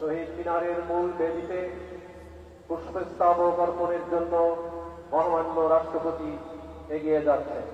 শহীদ মিনারের মূল বেদিতে পুষ্পস্তবক অর্পণের জন্য মহামান্য রাষ্ট্রপতি এগিয়ে যাচ্ছেন।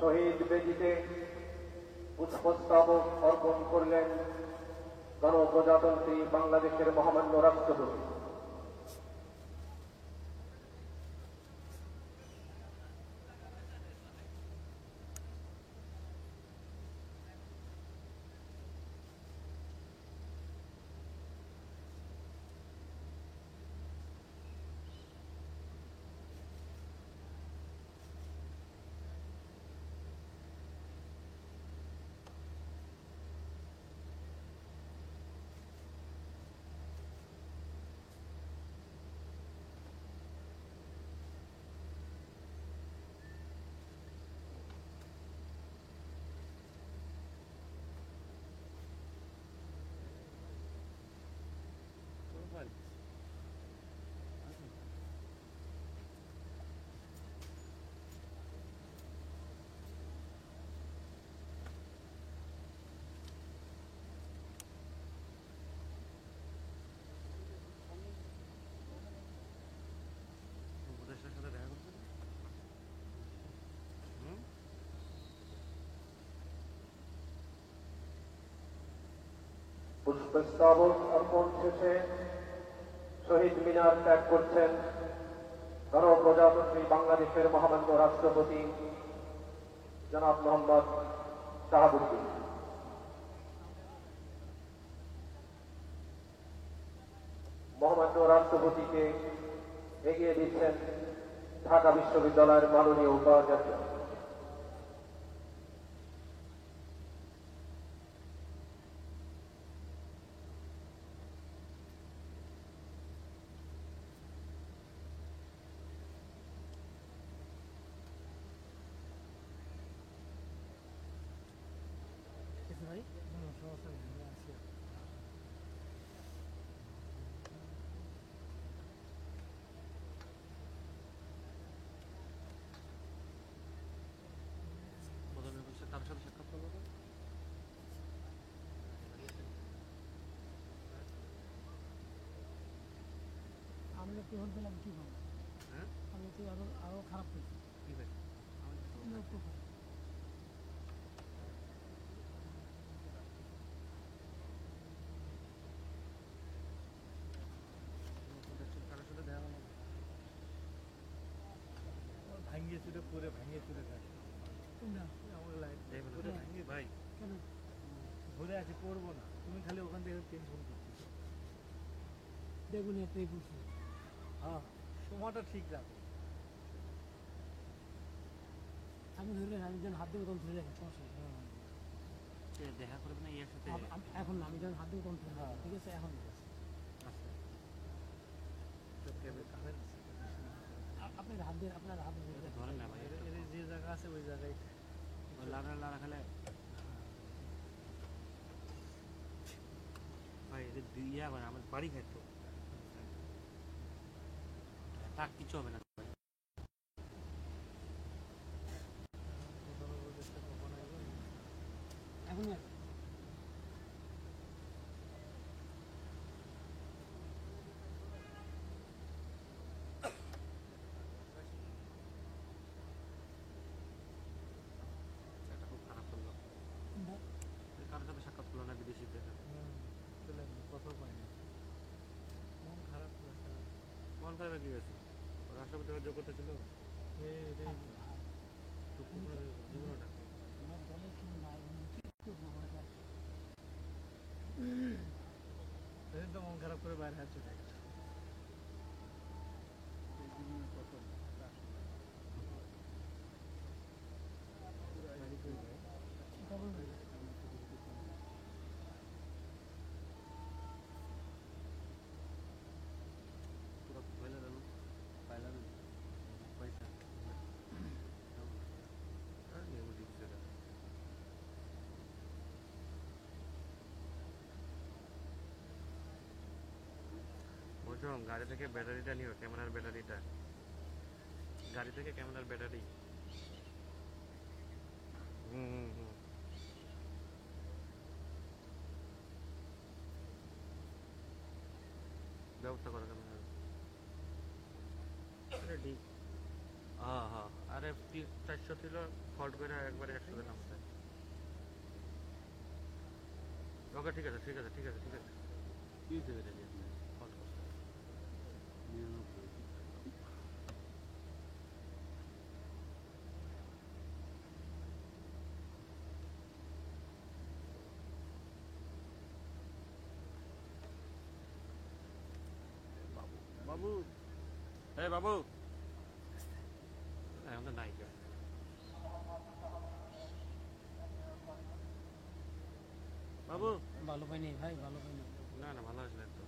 শহীদ বেদিতে পুষ্পস্তবক অর্পণ করলেন গণপ্রজাতন্ত্রী বাংলাদেশের মহামান্য রাষ্ট্রপতি। পুষ্পস্তবক অর্পণ শেষে শহীদ মিনার ত্যাগ করছেন গণপ্রজাতন্ত্রী বাংলাদেশের মহামান্য রাষ্ট্রপতি জনাব মোহাম্মদ শাহাবুদ্দিন। মহামান্য রাষ্ট্রপতিকে এগিয়ে দিচ্ছেন ঢাকা বিশ্ববিদ্যালয়ের মাননীয় উপাচার্য। তার সাথে সাক্ষাৎ করবো তো? আমি একটু হল পেলাম কি ভাবো? হ্যাঁ, আমি তো আরো খারাপ পেয়েছি। কি ভাই? কারোর সাথে দেখা হলো ভাঙিয়ে চুরে পরে ভাঙিয়ে চুরে যায় কোনটা? আমার লাইফ পরে ভাঙিয়ে ভাই কেন? ঘুরে আসি পড়বো না, তুমি খালি ওখান থেকে টেনশন করতেছো। দেখুন এটাই বলছি। হ্যাঁ, সময়টা ঠিক রাখো। আমি ধরে আমি যখন হাত দেবো তখন ধরে রাখি, সমস্যা নেই। দেখা করবে না ইয়ার সাথে? এখন না, আমি যখন হাত দেবো তখন ধরে রাখি, ঠিক আছে? এখন আপনার হাত দিয়ে ধরেন না ভাই, যে জায়গা আছে ওই জায়গায় লাড়া লাড়া খেলে ভাই এটা ইয়া করে আমার বাড়ি খাইতো তার কিছু হবে না ভাই। এখন এটা খুব খারাপ করলো কারোর সাথে সাক্ষাৎ করলো না বিদেশিদের কথাও পাইনি মন খারাপ করেছে মন খারাপ কি গেছে রাষ্ট্রপতি হওয়ার যোগ্যতা ছিল এটাই জীবনটা আমার দলে কেউ নাই কি করবো বলো? সেদিন তো মন খারাপ করে বাইরে হাত চলে গেছে সেটা বলবো পুরো পয়লা গেল পয়লা পয়সা আর নেব দিচ্ছে বুঝলাম গাড়ি থেকে ব্যাটারিটা নিও ক্যামেরার ব্যাটারিটা গাড়ি থেকে ক্যামেরার ব্যাটারি হুম ব্যবস্থা করো ক্যামেরা ঠিক হ্যাঁ হ্যাঁ আরে 400 ছিল ফল্ট করে একবারে 100 দিলাম ওকে ঠিক আছে ঠিক আছে ঠিক আছে ঠিক আছে কি দেবে রে ফল্ট করতে 99 বাবু এই বাবু এখন তো নাই কেউ বাবু ভালো পাইনি ভাই ভালো পাইনি না না ভালো আসলে তো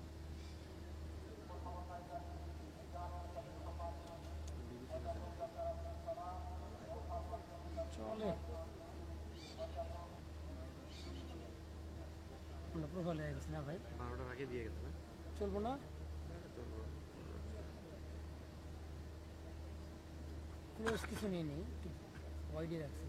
চলে আমরা প্রোফাইল হয়ে গেছি না ভাই 12টার আগে দিয়ে গেছে না চলবো না ক্লোজ কিছু নিয়ে নেই একটু ওয়াইডে রাখছি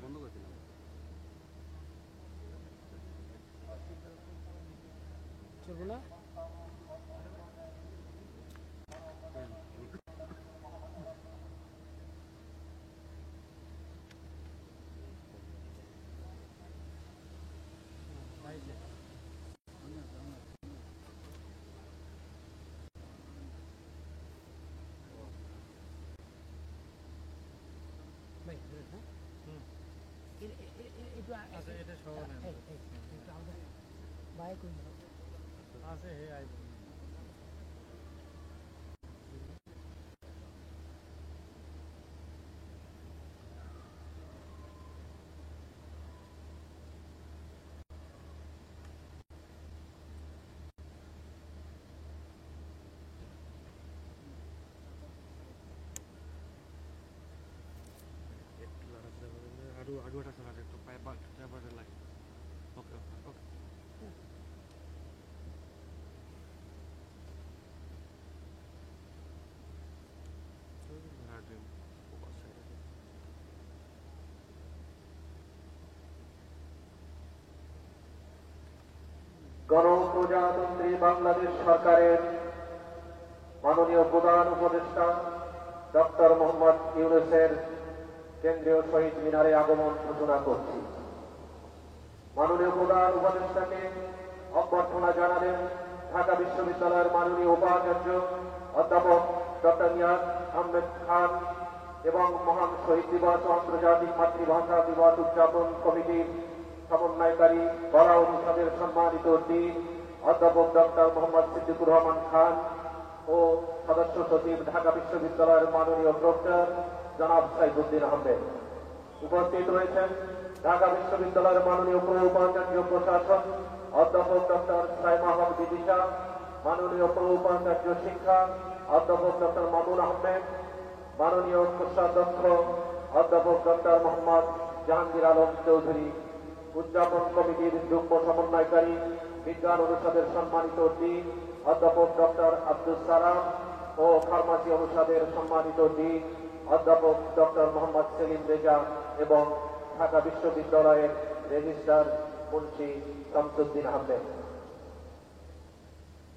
বন্ধ করে দিলাম চলবো না ভাই হ্যাঁ একটু আচ্ছা এটা সহ নেন একটু আমাদের বাইক করে দাও আছে হে আইব একটু লড়াচড়া করে আরো একটা সময় একটু পায়ে বাটে লাগে ওকে ওকে ওকে গণপ্রজাতন্ত্রী বাংলাদেশ সরকারের মাননীয় প্রধান উপদেষ্টা ডক্টর মোহাম্মদ ইউনূসের কেন্দ্রীয় শহীদ মিনারে আগমন সূচনা করছি। মাননীয় প্রধান উপদেষ্টাকে অভ্যর্থনা জানালেন ঢাকা বিশ্ববিদ্যালয়ের মাননীয় উপাচার্য অধ্যাপক ডক্টর নিয়াজ আহমেদ খান এবং মহান শহীদ দিবস ও আন্তর্জাতিক মাতৃভাষা দিবস উদযাপন কমিটির সমন্বয়কারী কলা অনুষদের সম্মানিত ডিন অধ্যাপক ডক্টর মোহাম্মদ সিদ্দিকুর রহমান খান ও সদস্য সচিব ঢাকা বিশ্ববিদ্যালয়ের মাননীয় প্রক্টর জনাব সাইফুদ্দিন আহমেদ। উপস্থিত রয়েছেন ঢাকা বিশ্ববিদ্যালয়ের মাননীয় উপাচার্য প্রশাসক অধ্যাপক ডক্টর সাইমা হক বিদিশা, মাননীয় উপাচার্য শিক্ষা অধ্যাপক ডক্টর মামুন আহমেদ, মাননীয় কোষাধ্যক্ষ অধ্যাপক ডক্টর মোহাম্মদ জাহাঙ্গীর আলম চৌধুরী, উদযাপন কমিটির যুগ্ম সমন্বয়কারী বিজ্ঞান অনুষদের সম্মানিত ডিন অধ্যাপক ডক্টর আব্দুল সালাম ও ফার্মাসি অনুষদের সম্মানিত ডিন অধ্যাপক ডক্টর মোহাম্মদ সেলিম রেজা এবং ঢাকা বিশ্ববিদ্যালয়ের রেজিস্ট্রার মুন্সি শামসুদ্দিন আহমেদ।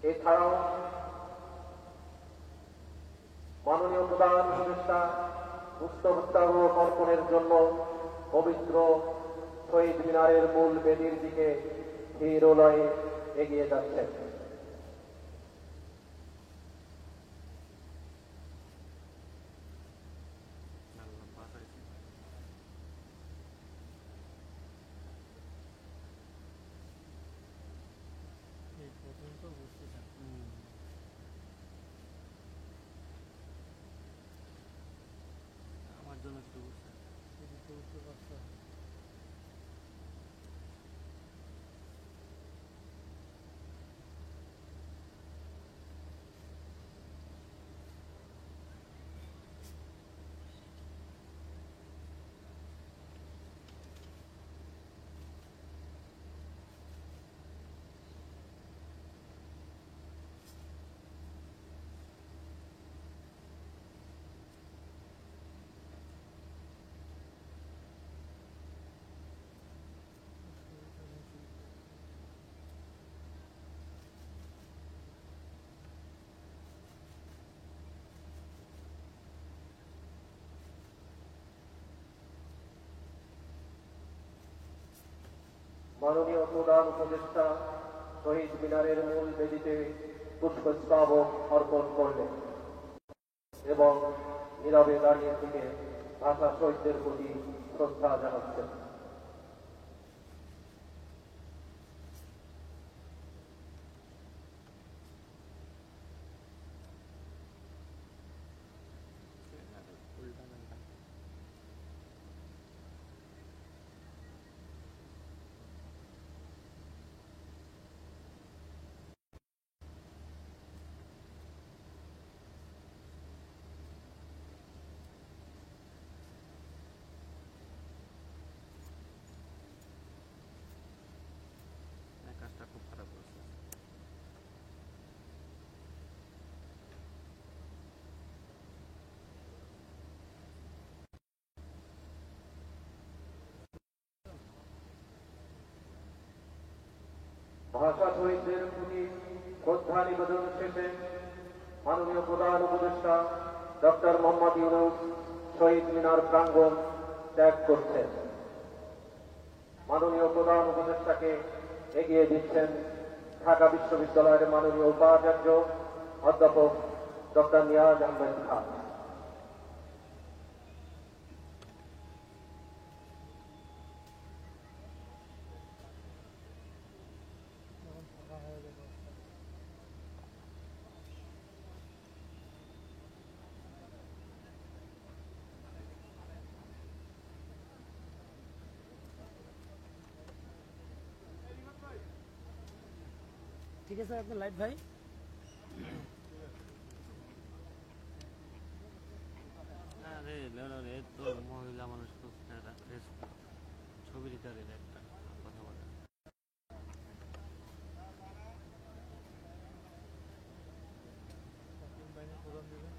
এছাড়াও মাননীয় প্রধান উপদেষ্টা পুষ্পগুপ্তাহ অর্পণের জন্য পবিত্র শহীদ মিনারের মূল বেদির দিকে ধীর লয়ে এগিয়ে যাচ্ছেন। এই পর্যন্ত বুঝতে চান আমার জন্য একটু বুঝতে বুঝতে বুঝতে পারছো মাননীয় প্রধান উপদেষ্টা শহীদ মিনারের মূল বেদিতে পুষ্পস্তবক অর্পণ করলেন এবং নীরবে দাঁড়িয়ে থেকে ভাষা শহীদদের প্রতি শ্রদ্ধা জানাচ্ছেন। কাজটা খুব খারাপ করছে। ভাষা শহীদদের প্রতি শ্রদ্ধা নিবেদন শেষে মাননীয় প্রধান উপদেষ্টা ডক্টর মোহাম্মদ ইউনূস শহীদ মিনার প্রাঙ্গণ ত্যাগ করছেন। মাননীয় প্রধান উপদেষ্টাকে এগিয়ে দিচ্ছেন ঢাকা বিশ্ববিদ্যালয়ের মাননীয় উপাচার্য অধ্যাপক ডক্টর নিয়াজ আহমেদ খান। যখন ফাঁকা হয়ে যাবে ঠিক আছে আপনার লাইট ভাই আরে রে তো মহিলা মানুষ তো ছবি দিতে পারে একটা কথা বলে। বাহিনীর প্রধান দেবে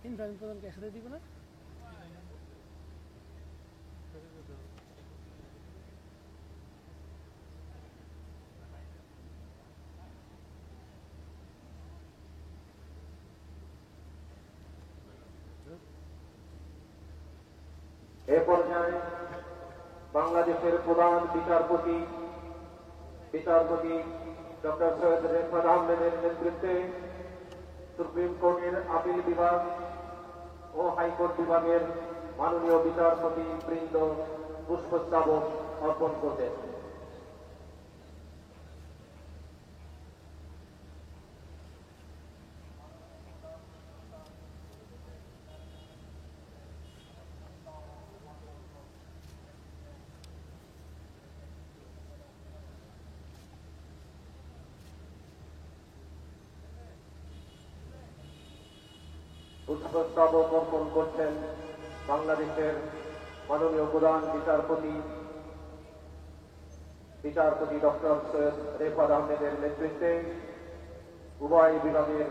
তিন বাহিনী প্রধানকে একসাথে দিব না এ পর্যায়ে বাংলাদেশের প্রধান বিচারপতি ডক্টর সৈয়দ রেফাত আহমেদের নেতৃত্বে সুপ্রিম কোর্টের আপিল বিভাগ ও হাইকোর্ট বিভাগের মাননীয় বিচারপতি বৃন্দ পুষ্পস্তবক অর্পণ করবেন। পুষ্পস্তবক অর্পণ করছেন বাংলাদেশের মাননীয় প্রধান বিচারপতি ডক্টর সৈয়দ রেফাত আহমেদের নেতৃত্বে উভয় বিভাগের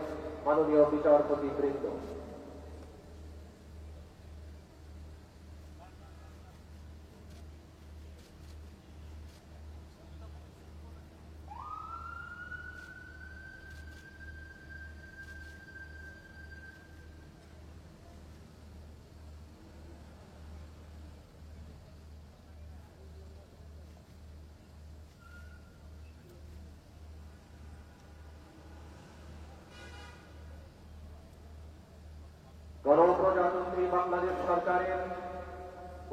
মাননীয় বিচারপতি বৃন্দ। গণপ্রজাতন্ত্রী বাংলাদেশ সরকারের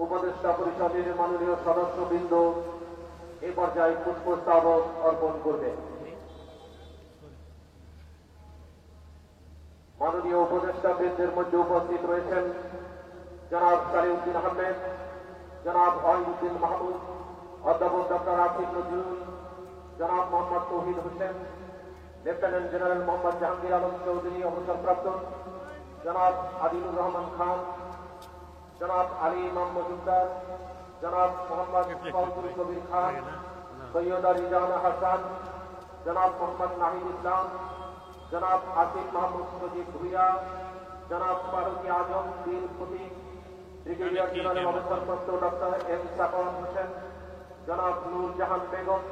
উপদেষ্টা পরিষদের মাননীয় সদস্যবৃন্দ এ পর্যায়ে পুষ্পস্তবক অর্পণ করবেন। মাননীয় উপদেষ্টা বৃন্দের মধ্যে উপস্থিত রয়েছেন জনাব সালিউদ্দিন আহমেদ, জনাব ওয়াহিদুদ্দিন মাহমুদ, অধ্যাপক ডক্টর আসিফ নজরুল, জনাব মোহাম্মদ তৌহিদ হোসেন, লেফটেন্যান্ট জেনারেল মোহাম্মদ জাহাঙ্গীর আলম চৌধুরী অবসরপ্রাপ্ত, জনাব আদিলুর রহমান খান, জনাব আলী ইমাম মজুমদার, জনাব মোহাম্মদ ফজলুল কবির খান, সৈয়দা রিজানা হাসান, জনাব মোহাম্মদ নাহিদ ইসলাম, জনাব আসিফ মাহমুদ সজিব ভুইয়া, জনাব ফারুকি আজম বীর প্রতীক, ব্রিগেডিয়ার জেনারেল অবসরপ্রাপ্ত ডক্টর এম সাফওয়ান হোসেন, জনাব নূর জাহান বেগম,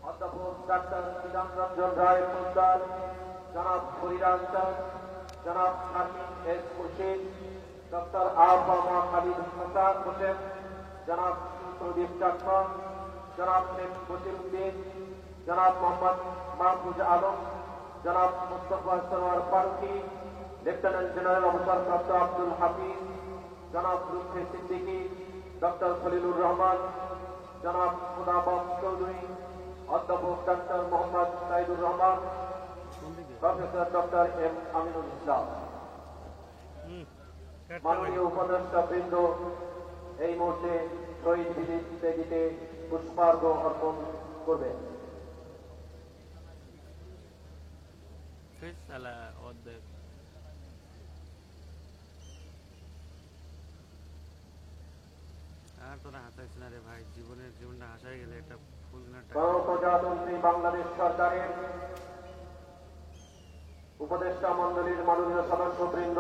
অধ্যাপক ডাক্তার বিধান রঞ্জন রায় ফৌজদার, জনাব ফরিদা আক্তার, জনাব শারমিন এস মুর্শিদ, ডক্টর আফামা খালিদ হাসান হোসেন, জনাব প্রদীপ চাকমা, জনাব শেখ বশিরউদ্দিন, জনাব মোহাম্মদ মাহফুজ আলম, জনাব মুস্তফা সরোয়ার ফারুকি, লেফটেন্যান্ট জেনারেল অবসরপ্রাপ্ত আব্দুল হাফিজ, জনাব লুৎফে সিদ্দিকী, ডক্টর খলিলুর রহমান, জনাব খুদাবক চৌধুরী, অধ্যাপক ডাক্তার Mohammad Saidur Rahman, professor doctor M Aminul Islam. মাননীয় উপদেষ্টা বৃন্দ এই মুহূর্তে শহীদ বেদিতে পুষ্পার্ঘ অর্পণ করবেন। আর তোরা হাসাইস না রে ভাই, জীবনটা হাসাই গেলে একটা ফুল না গণপ্রজাতন্ত্রী বাংলাদেশ সরকারের উপদেষ্টা মন্ডলীর মাননীয় সদস্যবৃন্দ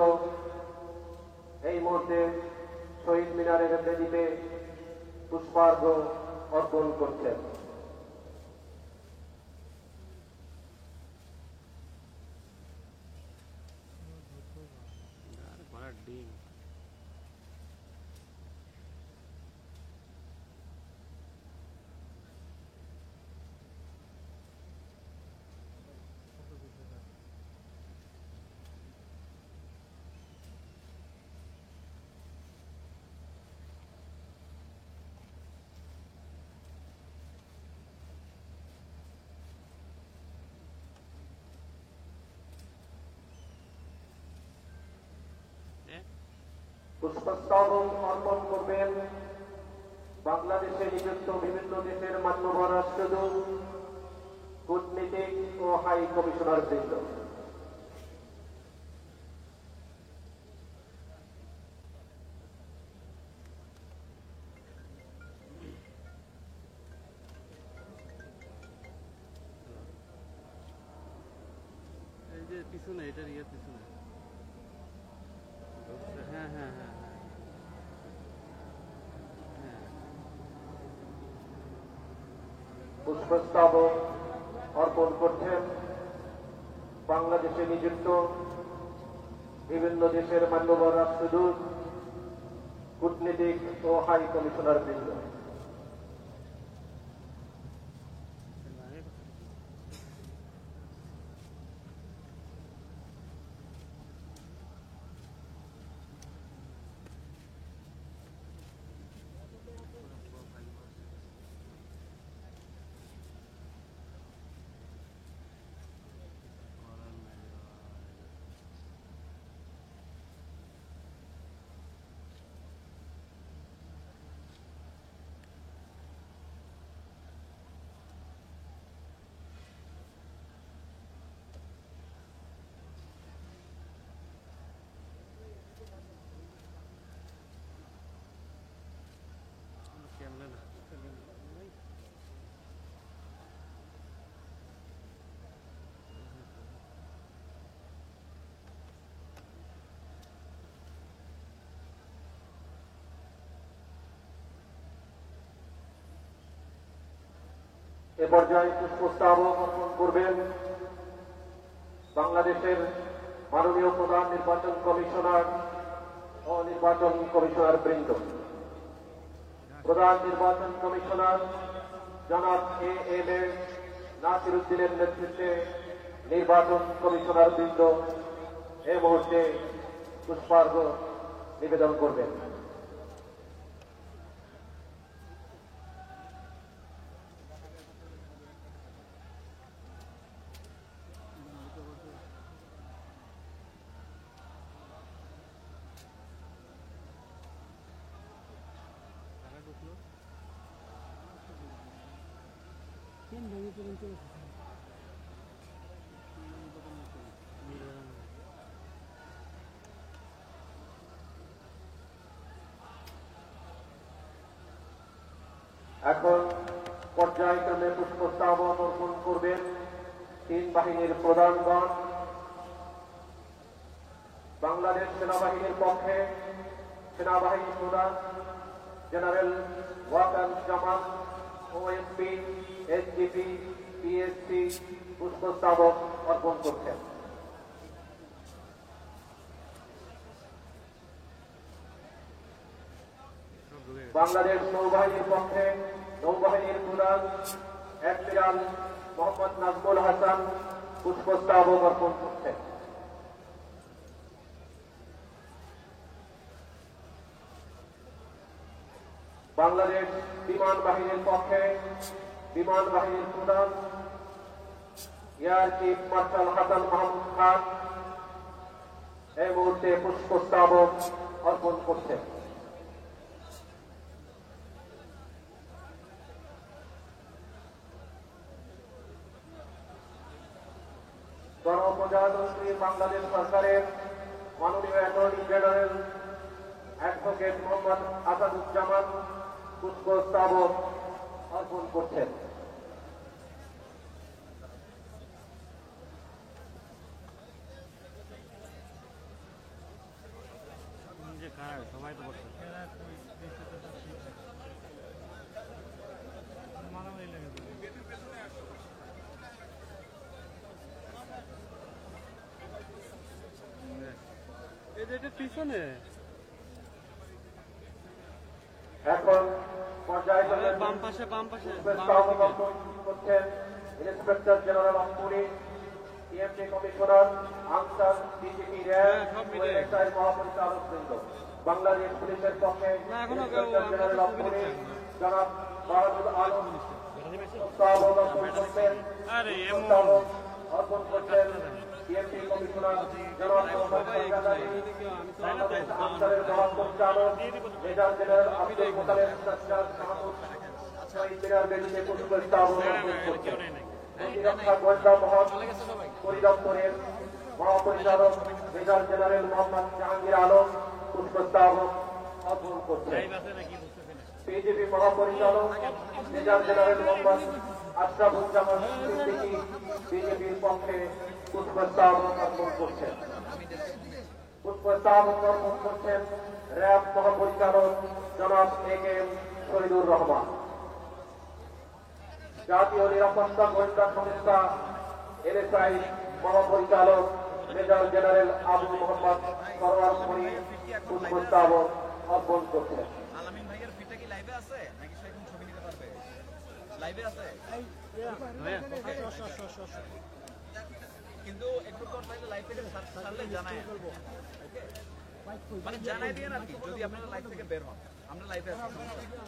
এই মুহূর্তে শহীদ মিনারের বেদিতে পুষ্পার্ঘ অর্পণ করছেন। ডিম পুষ্পস্তবক অর্পণ করবেন বাংলাদেশে নিযুক্ত বিভিন্ন দেশের মান্যবর রাষ্ট্রদূত, কূটনীতিক ও হাই কমিশনার বৃন্দ। এই যে পিছনে, এটার ইয়ে পিছনে। হ্যাঁ হ্যাঁ হ্যাঁ হ্যাঁ। পুষ্পস্তবক অর্পণ করছেন বাংলাদেশে নিযুক্ত বিভিন্ন দেশের মান্যবর রাষ্ট্রদূত, কূটনীতিক ও হাই কমিশনার বৃন্দ। এ পর্যায়ে পুষ্পস্তবক অর্পণ করবেন বাংলাদেশের মাননীয় প্রধান নির্বাচন কমিশনার ও নির্বাচন কমিশনার বৃন্দ। প্রধান নির্বাচন কমিশনার জনাব এম এ নাসির উদ্দিনের নেতৃত্বে নির্বাচন কমিশনার বৃন্দ এই মুহূর্তে পুষ্পার্ঘ নিবেদন করবেন। তিন ভেঙে চলে চলে এখন পর্যায়ক্রমে পুষ্পস্তবক অর্পণ করবেন তিন বাহিনীর প্রধানগণ। বাংলাদেশ সেনাবাহিনীর পক্ষে সেনাবাহিনী প্রধান general Wakeruzzaman OSP SGP PSC পুষ্পস্তবক অর্পণ করছেন। বাংলাদেশ নৌবাহিনীর পক্ষে নৌবাহিনীর প্রধান অ্যাডমিরাল মোহাম্মদ নাজমুল হাসান পুষ্পস্তবক অর্পণ করছেন। বাংলাদেশ বিমান বাহিনীর পক্ষে বিমান বাহিনীর প্রধান air chief marshal Hasan Mahmud Khan এই মুহূর্তে পুষ্পস্তবক অর্পণ করছেন। গণপ্রজাতন্ত্রী বাংলাদেশ সরকারের মাননীয় attorney general advocate Mohammad Asaduzzaman পুষ্পস্তবক অর্পণ করছেন। সবাই তো বলছে মারামারি লেগে এটা পিছনে এখন পর্যায়ক্রমে বাম পাশে পুষ্পস্তবক অর্পণ করছেন inspector general of police TMC commissioner Ansar DGP RAB ও এসআই মহাপরিচালক বৃন্দ। বাংলাদেশ পুলিশের পক্ষে ইন্সপেক্টর জেনারেল অফ পুলিশ জনাব বাহাদুর আলম পুষ্পস্তবক অর্পণ করছেন। পুষ্পস্তবক অর্পণ করছেন টিএমসি কমিশনার জনাব মোহাম্মদ ফরহাদ আলী, বাংলাদেশ আনসারের মহাপরিচালক মেজর জেনারেল আব্দুল মোতালেব সরকার মাহমুদ শহীদ মিনার বেদিতে পুষ্পস্তবক অর্পণ করছেন। প্রতিরক্ষা গোয়েন্দা মহল পরিদপ্তরের মহাপরিচালক মেজর জেনারেল মোহাম্মদ জাহাঙ্গীর আলম পুষ্পস্তবক অর্পণ করছেন। বিজেপি মহাপরিচালক মেজর জেনারেল মোহাম্মদ আশরাফুজ্জামান সিদ্দিকী বিজেপির পক্ষে পুষ্পস্তবক অর্পণ করছেন। পুষ্পস্তবক অর্পণ করছেন র্যাব মহাপরিচালক জনাব এ.কে.এম. শহীদুর রহমান। জাতীয় নিরাপত্তা গোয়েন্দা সংস্থা এনএসআই মহাপরিচালক মেজর জেনারেল আবু মোহাম্মদ সরওয়ার ফরিদ পুষ্পস্তবক অর্পণ করছেন। আলামিন ভাইয়ের ফিটা কি লাইভে আছে নাকি সে এখন ছবি নিতে পারবে? লাইভে আছে কিন্তু একটু পর তাহলে লাইভ থেকে ছাড়লে জানাই মানে জানাই দিয়ে না যদি আপনারা লাইভ থেকে বের হন আমরা লাইভে আছি।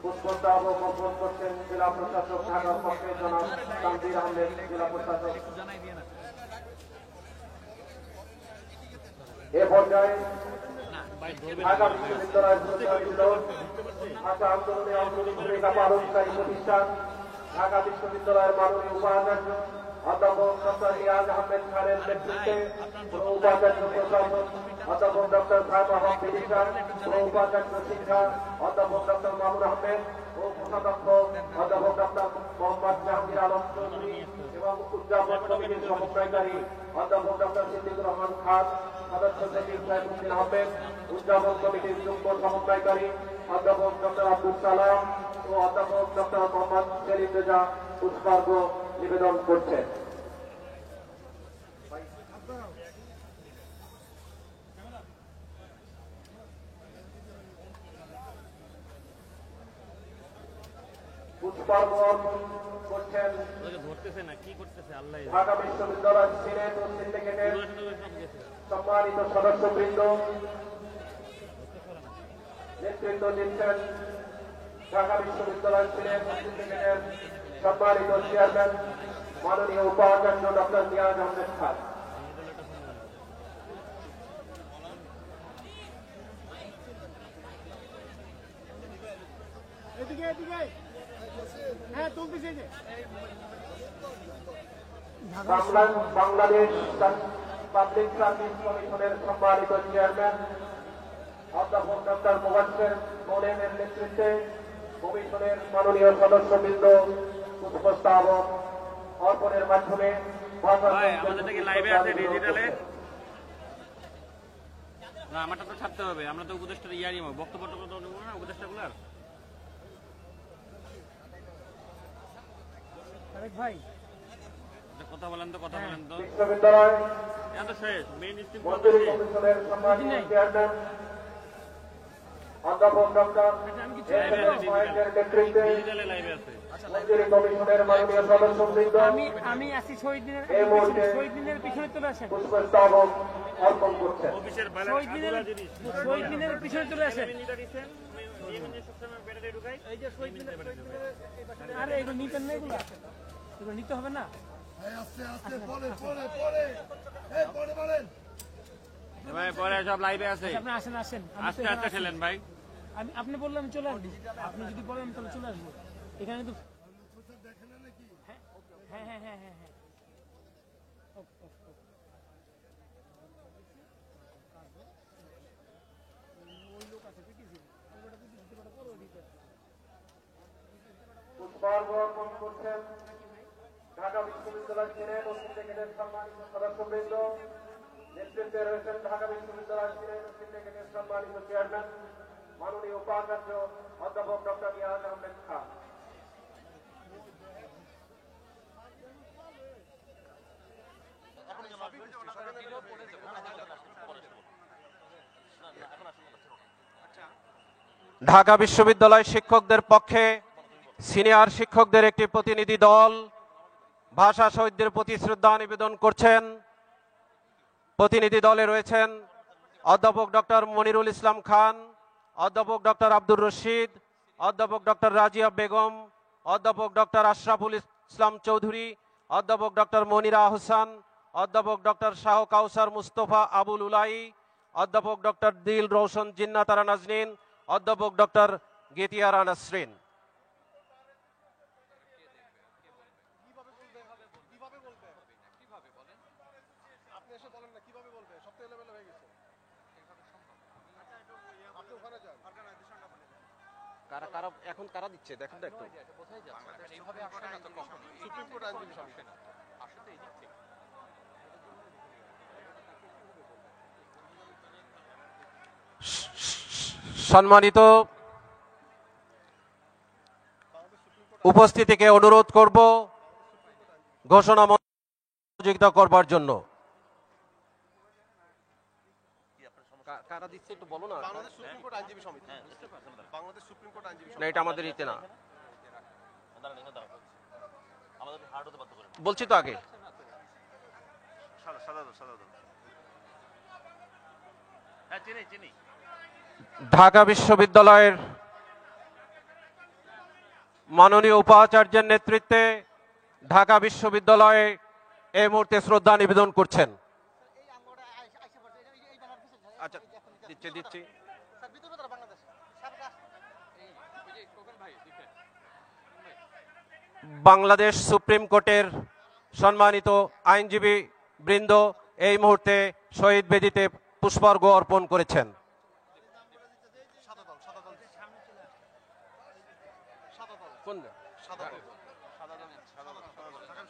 পুষ্পস্তবক অর্পণ করছেন জেলা প্রশাসক ঢাকার পক্ষে জনাব তানভীর আহমেদ জেলা প্রশাসক। একটু জানাই দিয়ে না এ পর্যায়ে ঢাকা বিশ্ববিদ্যালয়ের ভাষা আন্দোলনে অগ্রণী ভূমিকা পালনকারী প্রতিষ্ঠান ঢাকা বিশ্ববিদ্যালয়ের মাননীয় উপাচার্য অধ্যাপক ডক্টর ইয়াজ আহমেদ খানের নেতৃত্বে উপাচার্য প্রশাসন অধ্যাপক ডক্টর ফায়মা হক বিদিশা উপাচার্য শিক্ষা অধ্যাপক ডক্টর মামুন আহমেদ ও কোষাধ্যক্ষ অধ্যাপক ডক্টর মোহাম্মদ জাহাঙ্গীর আলম চৌধুরী এবং উদযাপন কমিটির সমন্বয়কারী অধ্যাপক ডক্টর সিদ্দিকুর রহমান খান, সদস্য সচিব সাইফুদ্দিন আহমেদ, উদযাপন কমিটির যুগ্ম সমন্বয়কারী অধ্যাপক ডক্টর আব্দুল সালাম ও অধ্যাপক ডক্টর মোহাম্মদ সেলিম রেজা পুষ্পার্ঘ নিবেদন করছেন। পুষ্পার্ঘ অর্পণ করছেন ওদেরকে ধরতেছে না, কি করতেছে আল্লাহ জানে। ঢাকা বিশ্ববিদ্যালয় সিনেট ও সিন্ডিকেটের সম্মানিত সদস্যবৃন্দ, নেতৃত্ব দিচ্ছেন ঢাকা বিশ্ববিদ্যালয় সিনেট ও সিন্ডিকেটের সম্মানিত চেয়ারম্যান মাননীয় উপাচার্য ডক্টর নিয়াজ আহমেদ খান। এদিকে এদিকে হ্যাঁ তুলতেছে যে বাংলাদেশ পাবলিক সার্ভিস কমিশনের সম্মানিত চেয়ারম্যান অধ্যাপক ডক্টর মুবাশশির মোলেমের নেতৃত্বে কমিশনের মাননীয় সদস্যবৃন্দ পুষ্পস্তবক অর্পণের মাধ্যমে ভাই আমাদের কি লাইভে আছে ডিজিটালে? না, আমারটা তো ছাড়তে হবে, আমরা তো উপদেষ্টার ইয়ারি বক্তব্য তো নেব না উপদেষ্টাগুলার। আরেক ভাই কথা বলেন তো, কথা বলেন তো। বিশ্ববিদ্যালয় এত শেষ মেইন স্ট্রিম মঞ্জুরি কমিশনের সম্মানিত চেয়ারম্যান অধ্যাপক ডক্টর নেতৃত্বে ডিজিটালে লাইভে আছে। মঞ্জুরি কমিশনের মাননীয় সদস্যবৃন্দ আমি আছি শহীদ এই মুহূর্তে দিনের পিছনে চলে আসেন। পুষ্পস্তবক অর্পণ করছেন। অফিসের শহীদ দিনের পিছনে চলে আসেন। আরে এগুলো নিতেন না, এগুলো নিতে হবে না। ভাই পরে সব লাইভে আছে, আপনি আসেন আসেন আস্তে আস্তে খেলেন ভাই। আপনি বললাম চলে আসবো, আপনি যদি বলেন তাহলে চলে আসবো। এখানে তো হ্যাঁ হ্যাঁ হ্যাঁ হ্যাঁ হ্যাঁ পুষ্পার্ঘ অর্পণ করছেন ঢাকা বিশ্ববিদ্যালয় সিনেট ও সিন্ডিকেটের সম্মানিত সদস্যবৃন্দ। নেতৃত্বে রয়েছেন ঢাকা বিশ্ববিদ্যালয় সিনেট ও সিন্ডিকেটের সম্মানিত চেয়ারম্যান মাননীয় উপাচার্য অধ্যাপক ডক্টর নিয়াজ আহমেদ খান। ঢাকা বিশ্ববিদ্যালয় শিক্ষকদের পক্ষে সিনিয়র শিক্ষকদের একটি প্রতিনিধি দল ভাষা শহীদদের প্রতি শ্রদ্ধা নিবেদন করছেন। প্রতিনিধি দলে রয়েছেন অধ্যাপক ডক্টর মনিরুল ইসলাম খান, অধ্যাপক ডক্টর আব্দুর রশিদ, অধ্যাপক ডক্টর রাজিয়া বেগম, অধ্যাপক ডক্টর আশরাফুল ইসলাম চৌধুরী, অধ্যাপক ডক্টর মনিরা আহসান, অধ্যাপক ডক্টর শাহ কাউসার মুস্তফা আবুল উলাই, অধ্যাপক ডক্টর দিল রৌশন জিন্নাতারা নাজনীন, অধ্যাপক ডক্টর গেতিয়ারা নাসরিন। কারা কারা এখন কারা দিচ্ছে দেখেন তো একটু। সুপ্রিম কোর্ট আইনজীবী সমিতি সম্মানিত উপস্থিতিকে অনুরোধ করব ঘোষণা সহযোগিতা করবার জন্য। কারা দিচ্ছে একটু বলো না। বাংলাদেশ সুপ্রিম কোর্ট আইনজীবী সমিতি, বাংলাদেশ সুপ্রিম কোর্ট আইনজীবী না, এটা আমাদের ইতে না, সমিতি বলছি তো আগে। ঢাকা বিশ্ববিদ্যালয়ের মাননীয় উপাচার্যের নেতৃত্বে ঢাকা বিশ্ববিদ্যালয়ে এই মুহূর্তে শ্রদ্ধা নিবেদন করছেন। আচ্ছা দিচ্ছি দিচ্ছি। বাংলাদেশ সুপ্রিম কোর্টের সম্মানিত আইনজীবী বৃন্দ এই মুহূর্তে শহীদ বেদিতে পুষ্পার্ঘ্য অর্পণ করেছেন।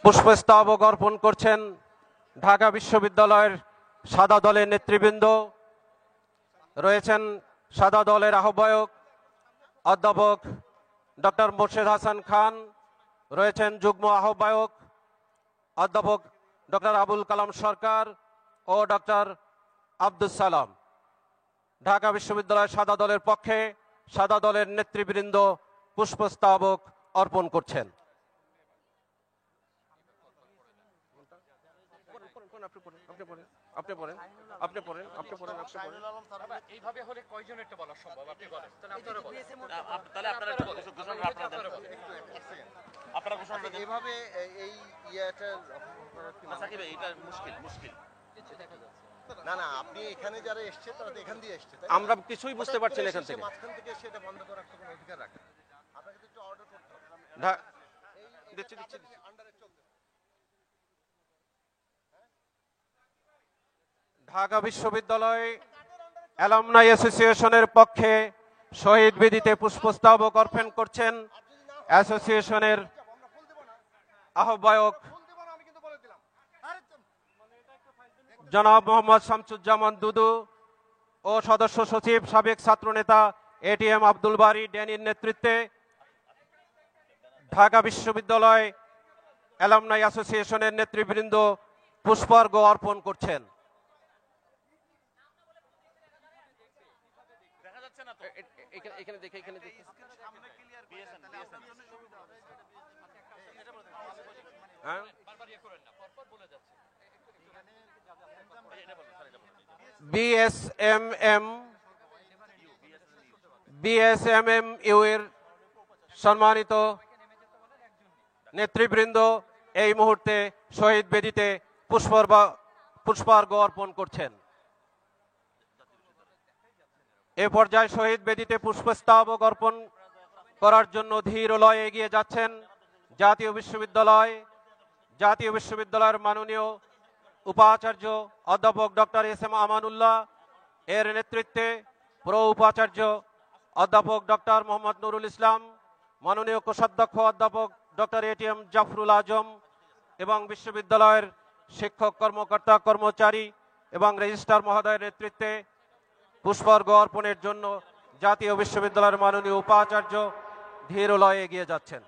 পুষ্পস্তবক অর্পণ করছেন ঢাকা বিশ্ববিদ্যালয়ের সাদা দলের নেতৃবৃন্দ। রয়েছেন সাদা দলের আহ্বায়ক অধ্যাপক ডক্টর মোর্শেদ হাসান খান, রয়েছেন যুগ্ম আহ্বায়ক অধ্যাপক ডক্টর আবুল কালাম সরকার ও ডক্টর আব্দুস সালাম। ঢাকা বিশ্ববিদ্যালয় সাদা দলের পক্ষে সাদা দলের নেতৃবৃন্দ পুষ্পস্তবক অর্পণ করছেন। এইভাবে হলে কয়জন এটা বলা সম্ভব আপনি বলেন আপনারা ঘোষণা এভাবে এই ইয়েটা এটা মুশকিল না না আপনি এখানে যারা এসছে তারা তো এখান দিয়ে এসছে আমরা কিছুই বুঝতে পারছি না এখান থেকে। মাঝখান থেকে সেটা বন্ধ করার তো কোনো অধিকার রাখে না। আপনাকে তো একটু অর্ডার করতে হবে। দিচ্ছি। আন্ডারে চলবে। ঢাকা বিশ্ববিদ্যালয় অ্যালামনাই অ্যাসোসিয়েশনের পক্ষে শহীদ বেদিতে পুষ্পস্তবক অর্পণ করছেন অ্যাসোসিয়েশনের আহ্বায়ক জনাব মোহাম্মদ শামসুজ্জামান দুদু ও সদস্য সচিব সাবেক ছাত্রনেতা এটিএম আব্দুল বারী ড্যানির নেতৃত্বে ঢাকা বিশ্ববিদ্যালয় অ্যালামনাই অ্যাসোসিয়েশনের নেতৃবৃন্দ পুষ্পার্ঘ্য অর্পণ করছেন। বিএসএমএমইউ এর সম্মানিত নেতৃবৃন্দ এই মুহূর্তে শহীদ বেদিতে পুষ্পার্ঘ্য অর্পণ করছেন। এ পর্যায়ে শহীদ বেদিতে পুষ্পস্তবক অর্পণ করার জন্য ধীর লয়ে এগিয়ে যাচ্ছেন জাতীয় বিশ্ববিদ্যালয়ের মাননীয় উপাচার্য অধ্যাপক ডক্টর এস এম আমানুল্লাহ এর নেতৃত্বে প্রো উপাচার্য অধ্যাপক ডক্টর মোহাম্মদ নুরুল ইসলাম, মাননীয় কোষাধ্যক্ষ অধ্যাপক ডক্টর এটিএম জাফরুল আজম এবং বিশ্ববিদ্যালয়ের শিক্ষক কর্মকর্তা কর্মচারী এবং রেজিস্ট্রার মহোদয়ের নেতৃত্বে পুষ্পার্ঘ্য অর্পণের জন্য জাতীয় বিশ্ববিদ্যালয়ের মাননীয় উপাচার্য ধীর লয়ে এগিয়ে যাচ্ছেন।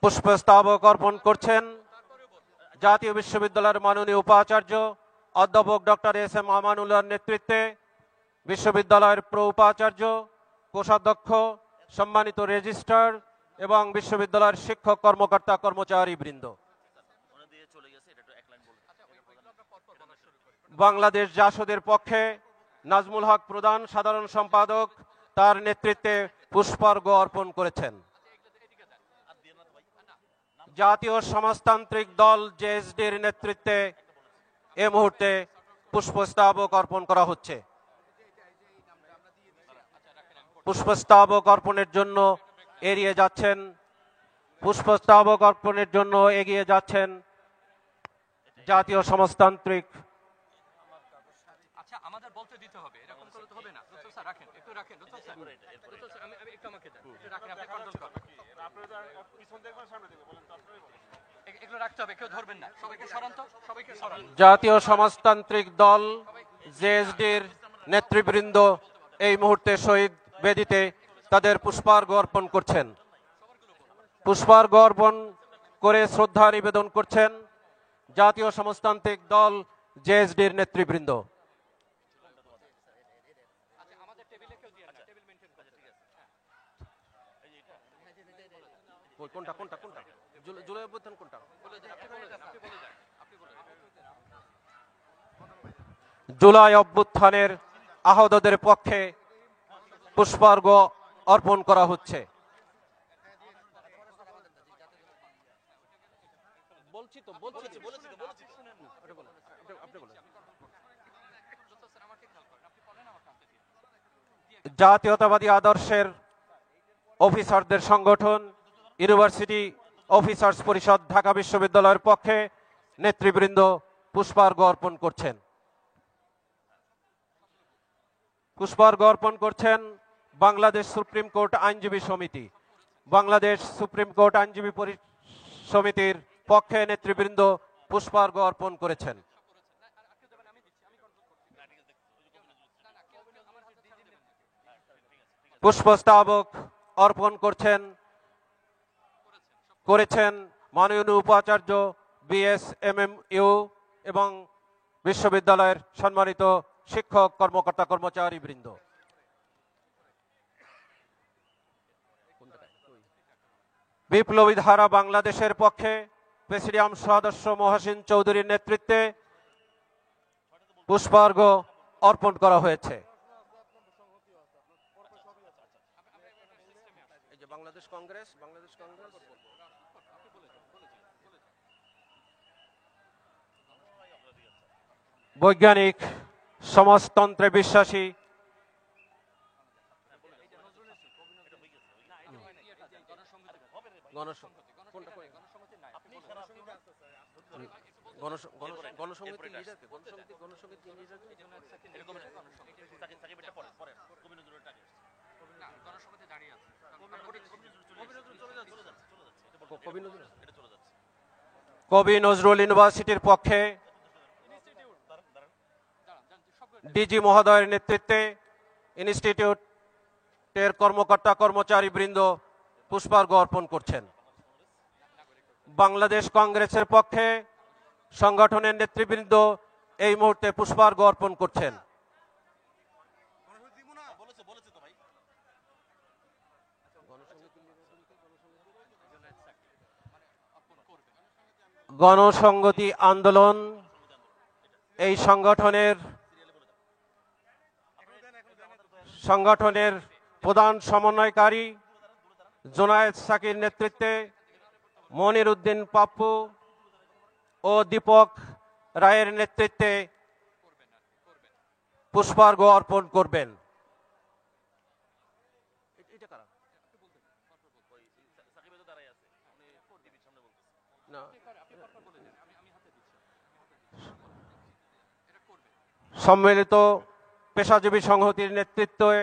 পুষ্পস্তবক অর্পণ করছেন জাতীয় বিশ্ববিদ্যালয়ের মাননীয় উপাচার্য অধ্যাপক ডক্টর এস এম আমানুল্লাহর নেতৃত্বে বিশ্ববিদ্যালয়ের প্রো উপাচার্য, কোষাধ্যক্ষ, সম্মানিত রেজিস্ট্রার এবং বিশ্ববিদ্যালয়ের শিক্ষক কর্মকর্তা কর্মচারী বৃন্দ। বাংলাদেশ জাসদের পক্ষে নাজমুল হক প্রধান সাধারণ সম্পাদক তার নেতৃত্বে পুষ্পার্ঘ্য অর্পণ করেছেন। জাতীয় সমাজতান্ত্রিক দল জেএসডির নেতৃত্বে এ মুহূর্তে পুষ্পস্তবক অর্পণ করা হচ্ছে। পুষ্পস্তবক অর্পণের জন্য এগিয়ে যাচ্ছেন জাতীয় সমাজতান্ত্রিক। আচ্ছা আমাদের বলতে দিতে হবে, এরকম করলে তো হবে না। রুতল স্যার রাখেন, একটু রাখেন রুতল স্যার। রুতল স্যার আমি একটু আমাকে দেন, একটু রাখেন, আপনি কন্ট্রোল করেন। পিছন দেখবেন সামনে দেখবেন, বলেন তো আপনারাই বলেন। এগুলো রাখতে হবে, কেউ ধরবেন না, সবাইকে সরান তো, সবাইকে সরান। জাতীয় সমাজতান্ত্রিক দল জেএসডির নেতৃবৃন্দ এই মুহূর্তে শহীদ বেদিতে তাদের পুষ্পার্ঘ্য অর্পণ করছেন। পুষ্পার্ঘ্য অর্পণ করে শ্রদ্ধা নিবেদন করছেন জাতীয় সমাজতান্ত্রিক দল জেএসডির নেতৃবৃন্দ। জুলাই অভ্যুত্থানের আহতদের পক্ষে পুষ্পার্ঘ্য অর্পণ করা হচ্ছে। জাতীয়তাবাদী আদর্শের অফিসারদের সংগঠন ইউনিভার্সিটি অফিসার্স পরিষদ ঢাকা বিশ্ববিদ্যালয়ের পক্ষে নেতৃবৃন্দ পুষ্পার্ঘ্য অর্পণ করছেন। পুষ্পার্ঘ্য অর্পণ করছেন বাংলাদেশ সুপ্রিম কোর্ট আইনজীবী সমিতি। বাংলাদেশ সুপ্রিম কোর্ট আইনজীবী সমিতির পক্ষে নেতৃবৃন্দ পুষ্পার্ঘ অর্পণ করেছেন। পুষ্পস্তবক অর্পণ করেছেন মাননীয় উপাচার্য BSMMU এবং বিশ্ববিদ্যালয়ের সম্মানিত শিক্ষক কর্মকর্তা কর্মচারী বৃন্দ। বিপ্লবী ধারা বাংলাদেশের পক্ষে প্রেসিডিয়াম সদস্য মহসিন চৌধুরীর নেতৃত্বে পুষ্পার্ঘ অর্পণ করা হয়েছে। বাংলাদেশ কংগ্রেস বৈজ্ঞানিক সমাজতন্ত্রে বিশ্বাসী কবি নজরুল ইউনিভার্সিটির পক্ষে ডিজি মহোদয়ের নেতৃত্বে ইনস্টিটিউটের কর্মকর্তা কর্মচারী বৃন্দ পুষ্পার্ঘ অর্পণ করছেন। বাংলাদেশ কংগ্রেসের পক্ষে সংগঠনের নেতৃবৃন্দ এই মুহূর্তে পুষ্পার্ঘ অর্পণ করছেন। গণসংহতি আন্দোলন এই সংগঠনের প্রধান সমন্বয়কারী জুনায়েদ সাকির নেতৃত্বে মনির উদ্দিন পাপ্পু ও দীপক রায়ের নেতৃত্বে পুষ্পার্ঘ অর্পণ করবেন। সম্মিলিত পেশাজীবী সংহতির নেতৃত্বে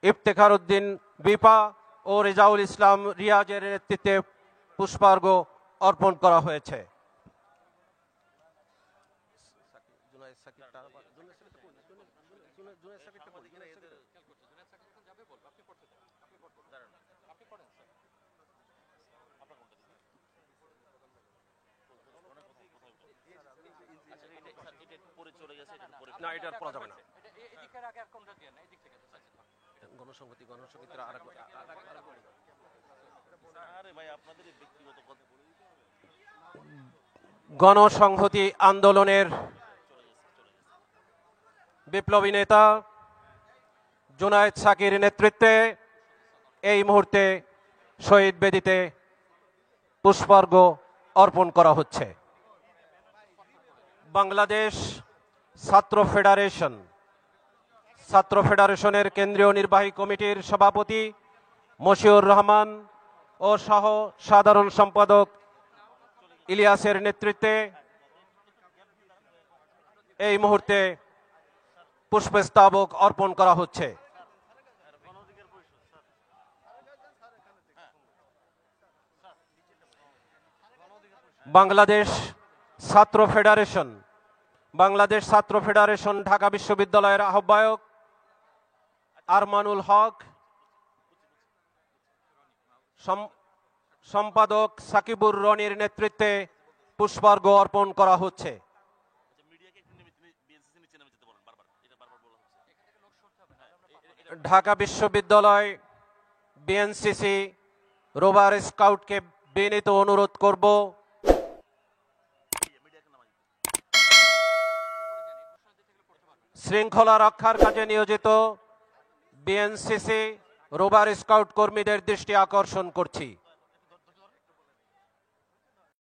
ইফতেখার উদ্দিন বিপা ও রেজাউল ইসলাম রিয়াজের নেতৃত্বে পুষ্পার্ঘ অর্পণ করা হয়েছে। না, এটা পড়া যাবে না। গণসংহতি আন্দোলনের বিপ্লবী নেতা জুনায়েদ সাকির নেতৃত্বে এই মুহূর্তে শহীদ বেদিতে পুষ্পার্ঘ অর্পণ করা হচ্ছে। বাংলাদেশ ছাত্র ফেডারেশনের কেন্দ্রীয় নির্বাহী কমিটির সভাপতি মশিউর রহমান ও সহ সাধারণ সম্পাদক ইলিয়াসের নেতৃত্বে এই মুহূর্তে পুষ্পস্তবক অর্পণ করা হচ্ছে। বাংলাদেশ ছাত্র ফেডারেশন ঢাকা বিশ্ববিদ্যালয়ের আহ্বায়ক আরমানুল হক, সম্পাদক সাকিবুর রনির নেতৃত্বে পুষ্পার্ঘ অর্পণ করা হচ্ছে। ঢাকা বিশ্ববিদ্যালয় বিএনসিসি রোভার স্কাউটকে বিনীত অনুরোধ করব শৃঙ্খলা রক্ষার কাজে নিয়োজিত বিএনসিসি রোভার স্কাউট কর্মীদের দৃষ্টি আকর্ষণ করছি।